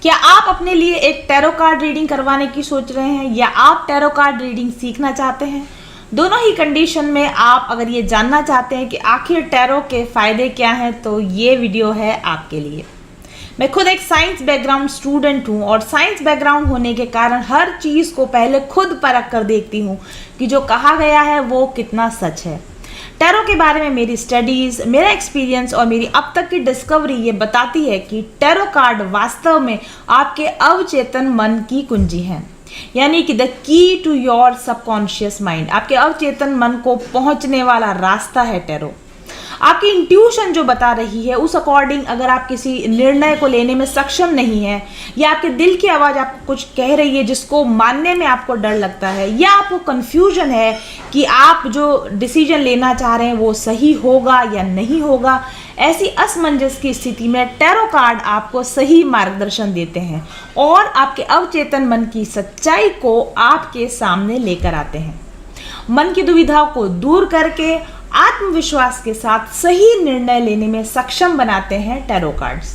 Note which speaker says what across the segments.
Speaker 1: क्या आप अपने लिए एक टैरो कार्ड रीडिंग करवाने की सोच रहे हैं या आप टैरो कार्ड रीडिंग सीखना चाहते हैं? दोनों ही कंडीशन में आप अगर ये जानना चाहते हैं कि आखिर टैरो के फ़ायदे क्या हैं तो ये वीडियो है आपके लिए। मैं खुद एक साइंस बैकग्राउंड स्टूडेंट हूँ और साइंस बैकग्राउंड होने के कारण हर चीज़ को पहले खुद परख कर देखती हूँ कि जो कहा गया है वो कितना सच है। टैरो के बारे में मेरी स्टडीज़, मेरा एक्सपीरियंस और मेरी अब तक की डिस्कवरी ये बताती है कि टैरो कार्ड वास्तव में आपके अवचेतन मन की कुंजी हैं, यानी कि the key to your subconscious mind. आपके अवचेतन मन को पहुंचने वाला रास्ता है टैरो। आपकी इंट्यूशन जो बता रही है उस अकॉर्डिंग अगर आप किसी निर्णय को लेने में सक्षम नहीं है या आपके दिल की आवाज़ आपको कुछ कह रही है जिसको मानने में आपको डर लगता है या आपको कंफ्यूजन है कि आप जो डिसीजन लेना चाह रहे हैं वो सही होगा या नहीं होगा, ऐसी असमंजस की स्थिति में टैरो कार्ड आपको सही मार्गदर्शन देते हैं और आपके अवचेतन मन की सच्चाई को आपके सामने लेकर आते हैं। मन की दुविधाओं को दूर करके आत्मविश्वास के साथ सही निर्णय लेने में सक्षम बनाते हैं टैरो कार्ड्स।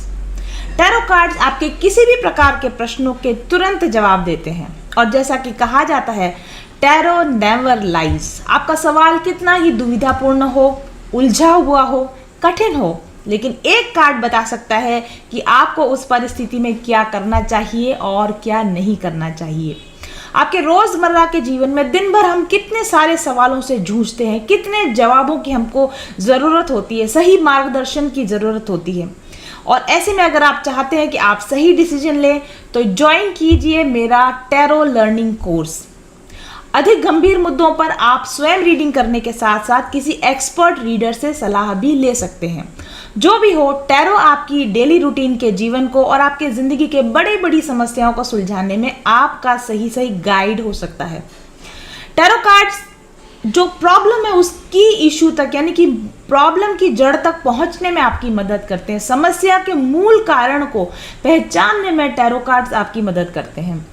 Speaker 1: टैरो कार्ड्स आपके किसी भी प्रकार के प्रश्नों के तुरंत जवाब देते हैं और जैसा कि कहा जाता है, टैरो नेवर लाइज। आपका सवाल कितना ही दुविधापूर्ण हो, उलझा हुआ हो, कठिन हो, लेकिन एक कार्ड बता सकता है कि आपको उस परिस्थिति में क्या करना चाहिए और क्या नहीं करना चाहिए। आपके रोज़मर्रा के जीवन में दिन भर हम कितने सारे सवालों से जूझते हैं, कितने जवाबों की हमको ज़रूरत होती है, सही मार्गदर्शन की ज़रूरत होती है। और ऐसे में अगर आप चाहते हैं कि आप सही डिसीजन लें तो ज्वाइन कीजिए मेरा टैरो लर्निंग कोर्स। अधिक गंभीर मुद्दों पर आप स्वयं रीडिंग करने के साथ साथ किसी एक्सपर्ट रीडर से सलाह भी ले सकते हैं। जो भी हो, टैरो आपकी डेली रूटीन के जीवन को और आपके ज़िंदगी के बड़ी बड़ी समस्याओं को सुलझाने में आपका सही गाइड हो सकता है। टैरो कार्ड्स जो प्रॉब्लम है उसकी इशू तक, यानी कि प्रॉब्लम की जड़ तक पहुंचने में आपकी मदद करते हैं। समस्या के मूल कारण को पहचानने में टैरो कार्ड्स आपकी मदद करते हैं।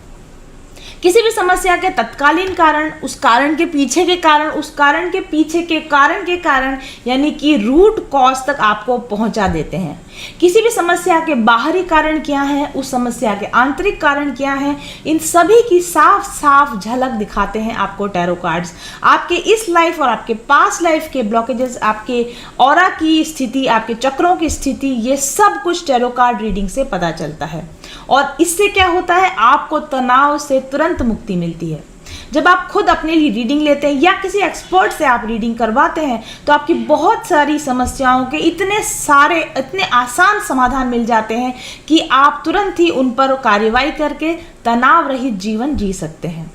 Speaker 1: किसी भी समस्या के तत्कालीन कारण, उस कारण के पीछे के कारण, उस कारण के पीछे के कारण यानी कि रूट कॉज तक आपको पहुंचा देते हैं। किसी भी समस्या के बाहरी कारण क्या है, उस समस्या के आंतरिक कारण क्या है, इन सभी की साफ साफ झलक दिखाते हैं आपको टैरो कार्ड्स। आपके इस लाइफ और आपके पास्ट लाइफ के ब्लॉकेजेस, आपके ऑरा की स्थिति, आपके चक्रों की स्थिति, ये सब कुछ टैरो कार्ड रीडिंग से पता चलता है। और इससे क्या होता है, आपको तनाव से तुरंत मुक्ति मिलती है। जब आप खुद अपने लिए रीडिंग लेते हैं या किसी एक्सपर्ट से आप रीडिंग करवाते हैं तो आपकी बहुत सारी समस्याओं के इतने आसान समाधान मिल जाते हैं कि आप तुरंत ही उन पर कार्यवाही करके तनाव रहित जीवन जी सकते हैं।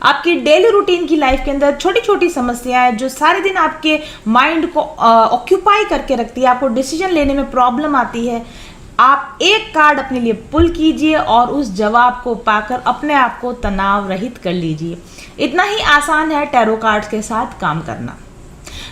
Speaker 1: आपकी डेली रूटीन की लाइफ के अंदर छोटी छोटी समस्याएं जो सारे दिन आपके माइंड को ऑक्यूपाई करके रखती है, आपको डिसीजन लेने में प्रॉब्लम आती है, आप एक कार्ड अपने लिए पुल कीजिए और उस जवाब को पाकर अपने आप को तनाव रहित कर लीजिए। इतना ही आसान है टैरो कार्ड्स के साथ काम करना।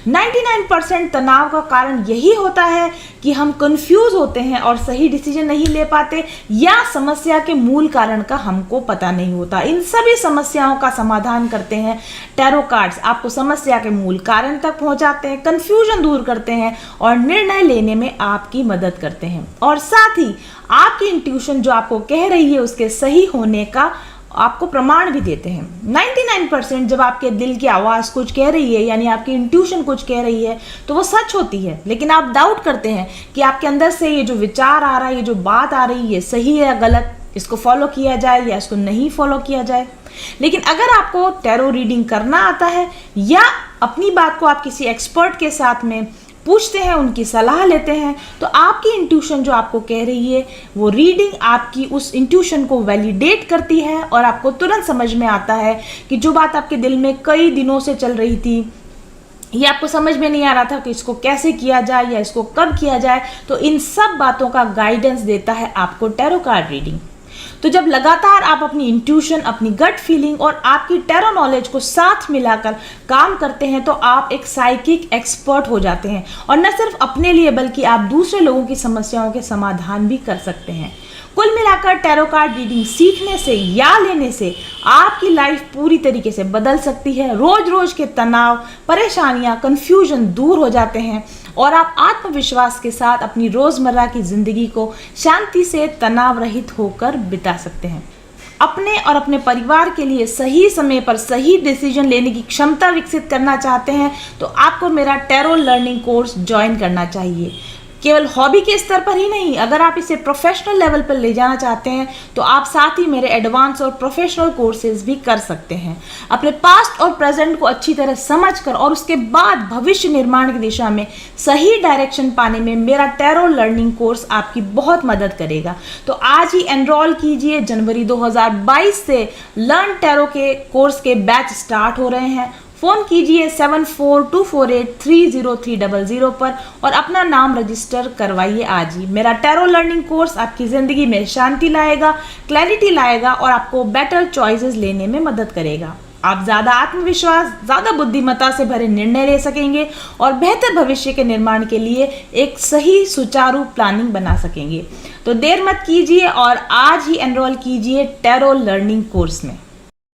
Speaker 1: 99% तनाव का कारण यही होता है कि हम कंफ्यूज होते हैं और सही डिसीजन नहीं ले पाते या समस्या के मूल कारण का हमको पता नहीं होता। इन सभी समस्याओं का समाधान करते हैं टैरो कार्ड्स। आपको समस्या के मूल कारण तक पहुंचाते हैं, कंफ्यूजन दूर करते हैं और निर्णय लेने में आपकी मदद करते हैं और साथ ही आपकी इंट्यूशन जो आपको कह रही है उसके सही होने का आपको प्रमाण भी देते हैं। 99% जब आपके दिल की आवाज़ कुछ कह रही है, यानी आपकी इंट्यूशन कुछ कह रही है, तो वो सच होती है। लेकिन आप डाउट करते हैं कि आपके अंदर से ये जो विचार आ रहा है, ये जो बात आ रही है, सही है या गलत, इसको फॉलो किया जाए या इसको नहीं फॉलो किया जाए। लेकिन अगर आपको टैरो रीडिंग करना आता है या अपनी बात को आप किसी एक्सपर्ट के साथ में पूछते हैं, उनकी सलाह लेते हैं, तो आपकी इंट्यूशन जो आपको कह रही है वो रीडिंग आपकी उस इंट्यूशन को वैलिडेट करती है और आपको तुरंत समझ में आता है कि जो बात आपके दिल में कई दिनों से चल रही थी ये आपको समझ में नहीं आ रहा था कि इसको कैसे किया जाए या इसको कब किया जाए, तो इन सब बातों का गाइडेंस देता है आपको टैरो कार्ड रीडिंग। तो जब लगातार आप अपनी इंट्यूशन, अपनी गट फीलिंग और आपकी टैरो नॉलेज को साथ मिलाकर काम करते हैं तो आप एक साइकिक एक्सपर्ट हो जाते हैं और न सिर्फ अपने लिए बल्कि आप दूसरे लोगों की समस्याओं के समाधान भी कर सकते हैं। कुल मिलाकर टैरो कार्ड रीडिंग सीखने से या लेने से आपकी लाइफ पूरी तरीके से बदल सकती है। रोज रोज के तनाव, परेशानियां, कंफ्यूजन दूर हो जाते हैं और आप आत्मविश्वास के साथ अपनी रोजमर्रा की जिंदगी को शांति से तनाव रहित होकर बिता सकते हैं। अपने और अपने परिवार के लिए सही समय पर सही डिसीजन लेने की क्षमता विकसित करना चाहते हैं तो आपको मेरा टैरो लर्निंग कोर्स ज्वाइन करना चाहिए। केवल हॉबी के स्तर पर ही नहीं, अगर आप इसे प्रोफेशनल लेवल पर ले जाना चाहते हैं तो आप साथ ही मेरे एडवांस और प्रोफेशनल कोर्सेज भी कर सकते हैं। अपने पास्ट और प्रेजेंट को अच्छी तरह समझकर और उसके बाद भविष्य निर्माण की दिशा में सही डायरेक्शन पाने में मेरा टैरो लर्निंग कोर्स आपकी बहुत मदद करेगा। तो आज ही एनरोल कीजिए। जनवरी 2022 से लर्न टैरो के कोर्स के बैच स्टार्ट हो रहे हैं। फ़ोन कीजिए 7424830300 पर और अपना नाम रजिस्टर करवाइए आज ही। मेरा टैरो लर्निंग कोर्स आपकी ज़िंदगी में शांति लाएगा, क्लैरिटी लाएगा और आपको बेटर चॉइसेस लेने में मदद करेगा। आप ज़्यादा आत्मविश्वास, ज़्यादा बुद्धिमत्ता से भरे निर्णय ले सकेंगे और बेहतर भविष्य के निर्माण के लिए एक सही सुचारू प्लानिंग बना सकेंगे। तो देर मत कीजिए और आज ही एनरोल कीजिए टैरो लर्निंग कोर्स में।